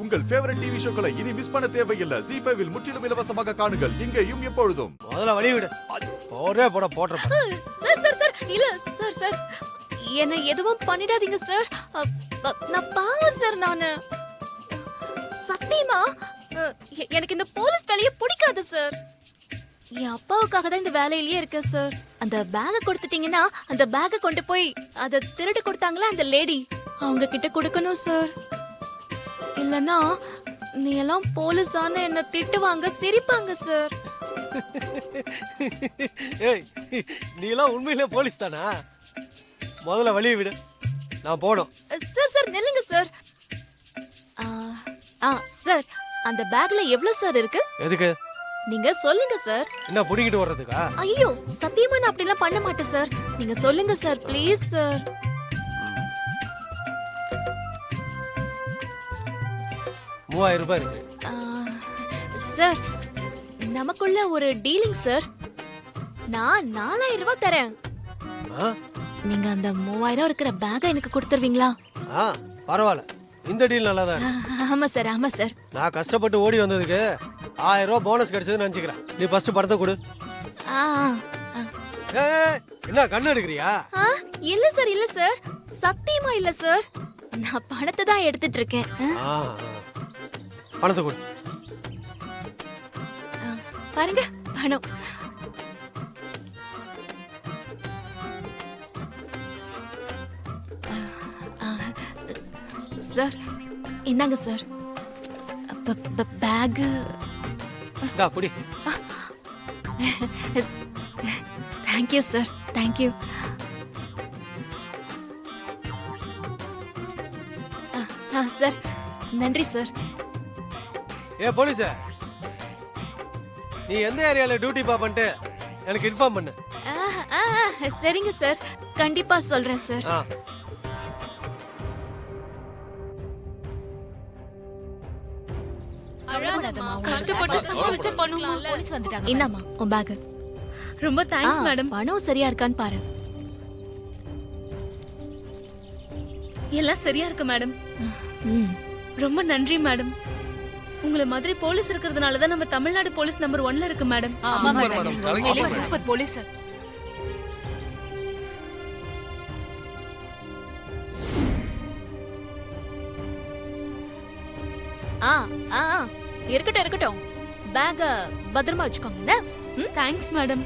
உங்கள் favourite TV ஷோக்களை இனி miss பண்ண தேவையில்லை. ZEE5 இல் முற்றிலும் இலவசமாக காணுங்கள். இங்கேயும் எப்பொழுதும். முதல்ல வழி விடு. போடுற சார் சார் சார் இல்ல சார் சார் என்ன எதுவும் பண்ணிடாதீங்க சார். நான் பாவம் சார். நானு சத்தியமா எனக்கு இந்த போலீஸ் வேலையை பிடிக்காது சார். என் அப்பாவுக்காக தான் இந்த வேலையிலேயே இருக்கேன் சார். அந்த பேக்கை கொடுத்துட்டீங்கன்னா அந்த பேக்கை கொண்டு போய் அதை திருடி கொடுத்தாங்களா அந்த லேடி, அவங்க கிட்ட கொடுக்கணும் சார். இல்லனா நீ எல்லாம் போலீஸான என்ன திட்டுவாங்க, சிரிப்பாங்க சார். ஏய், நீ எல்லாம் உண்மையிலே போலீஸ் தானா? முதல்ல வழி விடு, நான் போணும். சார் சார் நில்லுங்க சார். சார் அந்த பேக்ல எவ்வளவு சார் இருக்கு? எதுக்கு? நீங்க சொல்லுங்க சார். என்ன புடிங்கிட்டு வர்றதுக்கா? ஐயோ சத்தியமா நான் அப்படிலாம் பண்ண மாட்டேன் சார். நீங்க சொல்லுங்க சார் ப்ளீஸ் சார். 3000 ரூபாய் இருக்கு. சார் நமக்குள்ள ஒரு டீலிங் சார். நான் 4000 ரூபாய் தரேன். நீங்க அந்த 3000 இருக்கிற பேக்கை எனக்கு கொடுத்துருவீங்களா? பரவாயில்ல, இந்த டீல் நல்லா தான். ஆமா சார் ஆமா சார். நான் கஷ்டப்பட்டு ஓடி வந்ததுக்கு 1000 ரூபாய் போனஸ் கிடைச்சதுன்னு நினைச்சுக்கிறேன். நீ ஃபர்ஸ்ட் படத்தை கொடு. என்ன கண்ணு எடுக்கிறியா? இல்ல சார் இல்ல சார், சத்தியமா இல்ல சார். நான் பணத்தை தான் எடுத்துட்டு இருக்கேன். பணத்தை கொடு. பாருங்க பணம். சார் இந்தாங்க சார் பேக். புடி. Thank you sir thank you. சார் நன்றி சார். ஏ போலீஸ், நீ எந்த ஏரியால டியூட்டி பாப்பன்ட்டு எனக்கு இன்ஃபார்ம் பண்ணு. சரிங்க சார், கண்டிப்பா சொல்றேன் சார். கஷ்டப்பட்டு சமாளிச்சு பண்ணுவோம். போலீஸ் வந்துட்டாங்க. என்னம்மா உன் பேக்? ரொம்ப தேங்க்ஸ் மேடம். பணம் சரியா இருக்கான்னு பாரு. எல்லாம் சரியா இருக்கு மேடம். ரொம்ப நன்றி மேடம். உங்கள மாதிரி போலீஸ் இருக்கிறதுனால தான் நம்ம தமிழ்நாடு போலீஸ் நம்பர் 1ல இருக்கு மேடம். ஆமா மேடம், சூப்பர் போலீஸ். இருக்கட்டும் இருக்கட்டும், பேக பத்திரமா வச்சுக்கோங்க. Thanks madam.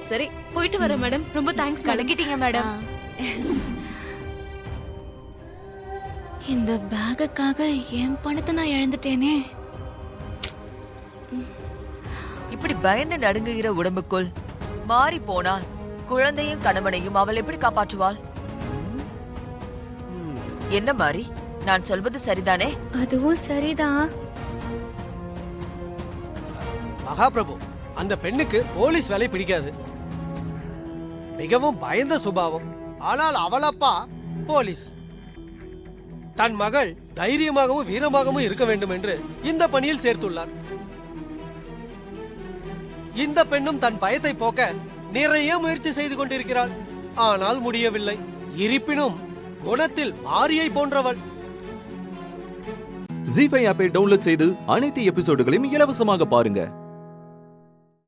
சரி போயிட்டு வரேன் மேடம். ரொம்ப தேங்க்ஸ். கலக்கிட்டீங்க மேடம். இந்த பேக்குக்காக என் பணத்தை நான் இழந்துட்டேனே. இப்படி பயந்து நடுங்குகிற உடம்புக்குள் மாறி போனால் குழந்தையும் கணவனையும் அவள் எப்படி காப்பாற்றுவாள்? என்ன மாறி, நான் சொல்வது சரிதானே? அதுவும் சரிதான் மகாபிரபு. அந்த பெண்ணுக்கு போலீஸ் வேலை பிடிக்காது. மிகவும் பயந்த சுபாவம். ஆனால் அவளப்பா போலீஸ். தன் மகள் தைரியமாகவும் வீரமாகவும் இருக்க வேண்டும் என்று இந்த பணியில் சேர்த்துள்ளார். இந்த பெண்ணும் தன் பயத்தை போக்க நிறைய முயற்சி செய்து கொண்டிருக்கிறாள். ஆனால் முடியவில்லை. இருப்பினும் குணத்தில் மாரியை போன்றவள். ZEE5 ஆப்பை டவுன்லோட் செய்து அனைத்து எபிசோடுகளையும் இலவசமாக பாருங்க.